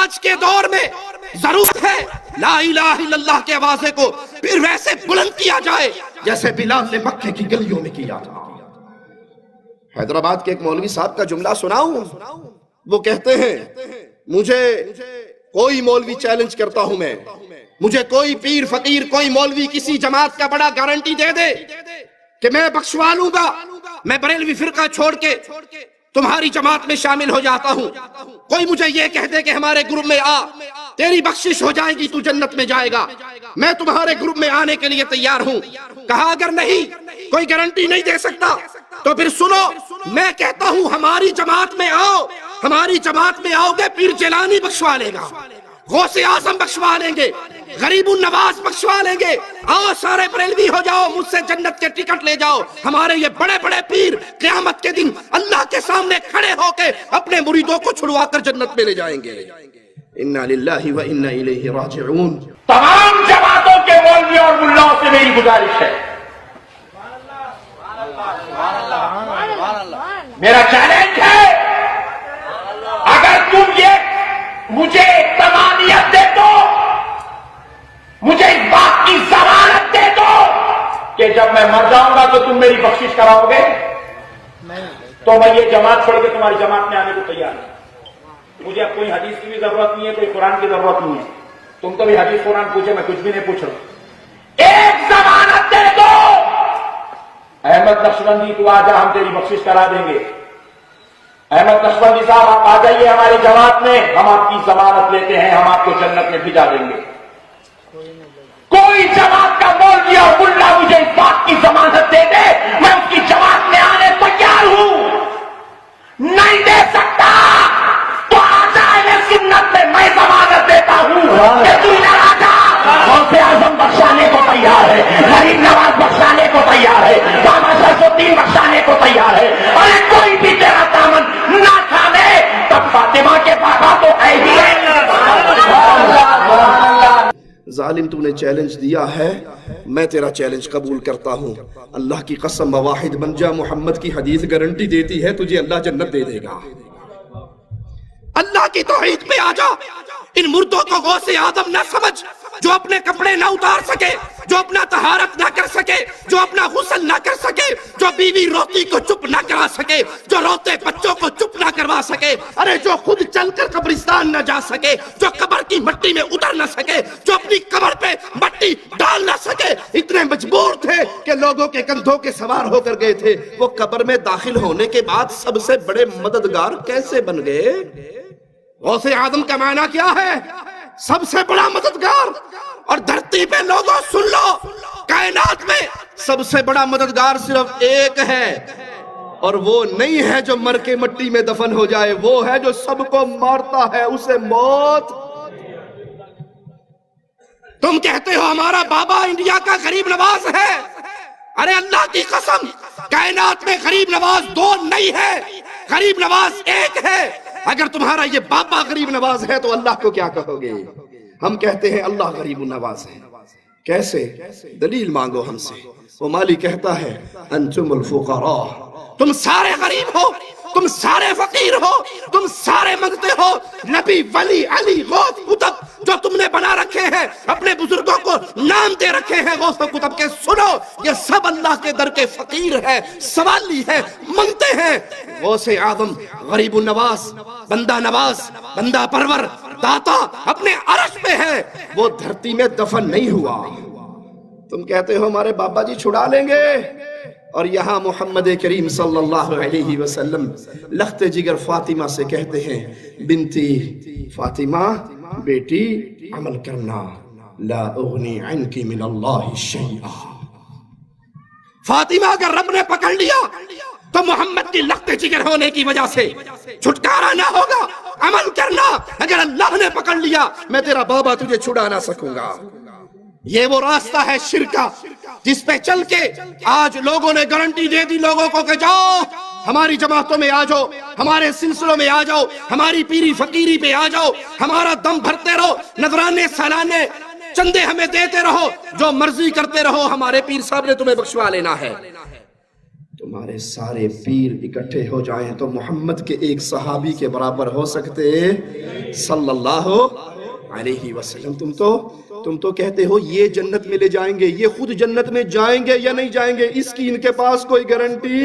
آج کے دور میں ضرورت ہے لا الہ الا اللہ کے آوازے کو پھر ویسے بلند کیا جائے جیسے بلال نے مکے کی گلیوں میں کیا تھا۔ حیدرآباد کے ایک مولوی صاحب کا جملہ سناؤں، وہ کہتے ہیں مجھے کوئی مولوی چیلنج کرتا ہوں میں، مجھے کوئی پیر فقیر کوئی مولوی کسی جماعت کا بڑا گارنٹی دے دے کہ میں بخشوا لوں گا، میں بریلوی فرقہ چھوڑ کے تمہاری جماعت میں شامل ہو جاتا ہوں، کوئی مجھے یہ کہہ دے کہ ہمارے گروپ میں آ تیری بخشش ہو جائے گی تو جنت میں جائے گا، میں تمہارے گروپ میں آنے کے لیے تیار ہوں۔ کہا اگر نہیں کوئی گارنٹی نہیں دے سکتا تو پھر سنو میں کہتا ہوں ہماری جماعت میں آؤ، ہماری جماعت میں آؤ گے پیر جیلانی بخشوا لے گا، غوث اعظم بخشوا لیں گے، غریب النواز بخشوا لیں گے، آؤ سارے بریلوی ہو جاؤ، مجھ سے جنت کے ٹکٹ لے جاؤ۔ ہمارے یہ بڑے بڑے پیر قیامت کے دن اللہ کے سامنے کھڑے ہو کے اپنے مریدوں کو چھڑوا کر جنت میں لے جائیں گے۔ انا للہ و انا الیہ راجعون۔ تمام جماعتوں کے مولویوں اور ملاؤں سے میری گزارش ہے، میرا چیلنج ہے، اگر تم یہ مجھے تمانیت دے دو، مجھے اس بات کی ضمانت دے دو کہ جب میں مر جاؤں گا تو تم میری بخشش کراؤ گے، تو میں یہ جماعت چھوڑ کے تمہاری جماعت میں آنے کو تیار ہوں۔ مجھے اب کوئی حدیث کی بھی ضرورت نہیں ہے، کوئی قرآن کی ضرورت نہیں ہے، تم تو بھی حدیث قرآن پوچھے، میں کچھ بھی نہیں پوچھ رہا ہوں۔ ایک ضمانت دے دو، احمد نقشبندی تو آ جا، ہم تیری بخشش کرا دیں گے۔ احمد نقشبندی صاحب آپ آ جائیے ہماری جماعت میں، ہم آپ کی ضمانت لیتے ہیں، ہم آپ کو جنت میں بھجا دیں گے۔ کوئی جماعت کا مولوی اور ملا مجھے اس بات کی ضمانت دے دے میں اس کی جماعت میں آنے تیار ہوں، نہیں دے سکتا تو آ جائے میں سنت میں ضمانت دیتا ہوں کہ تو ادھر آ جا، غوث اعظم بخشانے کو تیار ہے، غریب نواز بخشانے کو تیار ہے، بابا شرف الدین بخشانے کو تیار ہے، اور کوئی بھی تیرا دامن نہ تھامے، تب فاطمہ کے پاپا تو ہے ہی ہے۔ ظالم تو نے چیلنج دیا ہے، میں تیرا چیلنج قبول کرتا ہوں، اللہ کی قسم واحد بن جا، محمد کی حدیث گارنٹی دیتی ہے تجھے اللہ جنت دے دے گا۔ اللہ کی توحید پہ آ جا، ان مردوں کو غوث اعظم نہ سمجھ جو اپنے کپڑے نہ اتار سکے، جو اپنا طہارت نہ کر سکے، جو اپنا غسل نہ کر سکے، جو بیوی روتی کو چپ نہ کرا سکے، جو روتے بچوں کو چپ نہ کروا سکے، ارے جو خود چل کر قبرستان نہ جا سکے، جو قبر کی مٹی میں اتر نہ سکے، جو اپنی قبر پہ مٹی ڈال نہ سکے، اتنے مجبور تھے کہ لوگوں کے کندھوں کے سوار ہو کر گئے تھے، وہ قبر میں داخل ہونے کے بعد سب سے بڑے مددگار کیسے بن گئے؟ غوث اعظم کا معنی کیا ہے؟ سب سے بڑا مددگار۔ اور دھرتی پہ لوگوں سن لو، کائنات میں سب سے بڑا مددگار صرف ایک ہے، اور وہ نہیں ہے جو مر کے مٹی میں دفن ہو جائے، وہ ہے جو سب کو مارتا ہے، اسے موت۔ تم کہتے ہو ہمارا بابا انڈیا کا غریب نواز ہے، ارے اللہ کی قسم کائنات میں غریب نواز دو نہیں ہے، غریب نواز ایک ہے۔ اگر تمہارا یہ بابا غریب نواز ہے تو اللہ کو کیا کہو گے؟ ہم کہتے ہیں اللہ غریب نواز ہے۔ کیسے؟ دلیل مانگو ہم سے۔ وہ مالی کہتا ہے انتم الفقراء، تم سارے غریب ہو، تم سارے فقیر ہو، تم سارے منگتے ہو، نبی ولی علی غوث قطب جو تم نے بنا رکھے ہیں، اپنے بزرگوں کو نام دے رکھے ہیں غوث قطب کے، سنو یہ سب اللہ کے در کے فقیر ہے، سوالی ہے، منگتے ہیں۔ غوث اعظم غریب النواز، بندہ نواز، بندہ پرور، داتا اپنے عرش پہ ہے، وہ دھرتی میں دفن نہیں ہوا۔ تم کہتے ہو ہمارے بابا جی چھڑا لیں گے، اور یہاں محمد کریم صلی اللہ علیہ وسلم لخت جگر فاطمہ سے کہتے ہیں بنتی فاطمہ، بیٹی عمل کرنا، لا اغنی عنکی من اللہ شیئا۔ فاطمہ اگر رب نے پکڑ لیا تو محمد کی لخت جگر ہونے کی وجہ سے چھٹکارا نہ ہوگا، عمل کرنا، اگر اللہ نے پکڑ لیا میں تیرا بابا تجھے چھڑا نہ سکوں گا۔ یہ وہ راستہ ہے شرک کا جس پہ چل کے آج لوگوں نے گارنٹی دے دی لوگوں کو کہ جاؤ ہماری جماعتوں میں آ جاؤ، ہمارے سلسلوں میں آ جاؤ، ہماری پیری فقیری پہ آ جاؤ، ہمارا دم بھرتے رہو، نذرانے سالانے چندے ہمیں دیتے رہو، جو مرضی کرتے رہو، ہمارے پیر صاحب نے تمہیں بخشوا لینا ہے۔ تمہارے سارے پیر اکٹھے ہو جائیں تو محمد کے ایک صحابی کے برابر ہو سکتے صلی اللہ علیہ وسلم. تم تو کہتے ہو یہ جنت میں لے جائیں گے، یہ خود جنت میں جائیں گے یا نہیں جائیں گے اس کی ان کے پاس کوئی گارنٹی؟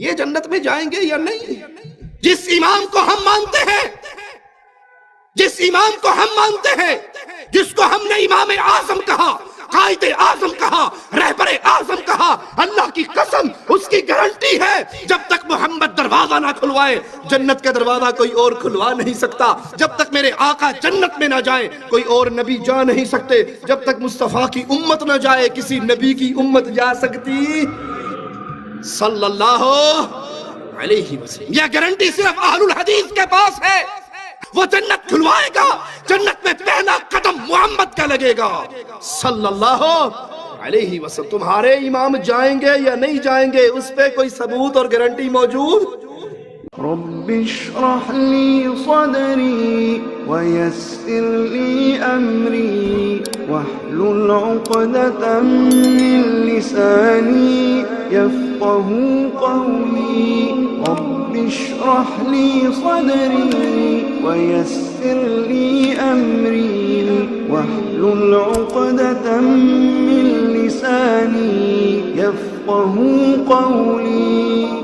یہ جنت میں جائیں گے یا نہیں؟ جس امام کو ہم مانتے ہیں، جس امام کو ہم مانتے ہیں، جس کو ہم نے امام اعظم کہا، قائد اعظم کہا، رہبر اعظم کہا، اللہ کی قسم اس کی گارنٹی ہے جب تک محمد دروازہ نہ کھلوائے جنت کا دروازہ کوئی اور کھلوا نہیں سکتا. جب تک میرے آقا جنت میں نہ جائیں کوئی اور نبی جا نہیں سکتے. جب تک مصطفیٰ کی امت نہ جائے کسی نبی کی امت جا سکتی صلی اللہ علیہ وسلم. یہ گارنٹی صرف اہل الحدیث کے پاس ہے. وہ جنت کھلوائے گا، جنت میں پہلا قدم محمد کا لگے گا صلی اللہ علیہ وسلم. تمہارے امام جائیں گے یا نہیں جائیں گے اس پہ کوئی ثبوت اور گارنٹی موجود؟ رب اشرح لي صدري ويسر لي أمري واحلل عقدة من لساني يفقه قولي. رب اشرح لي صدري ويسر لي أمري واحلل عقدة من لساني يفقه قولي.